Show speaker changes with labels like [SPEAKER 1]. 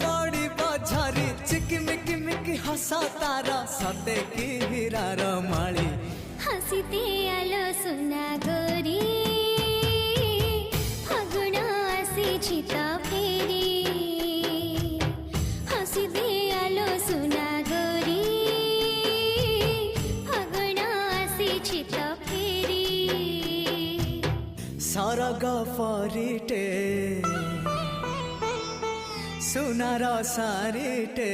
[SPEAKER 1] पड़ी बझारी चिकिमिकी मिकी हसा तारा सते की हीरार माली
[SPEAKER 2] हसीते आलो सुना गोरी फागुण आसी तो फेरी हसीते आलो सुना गोरी फागुण आसी तो फेरी
[SPEAKER 1] सरग परिटे सुनार सारिटे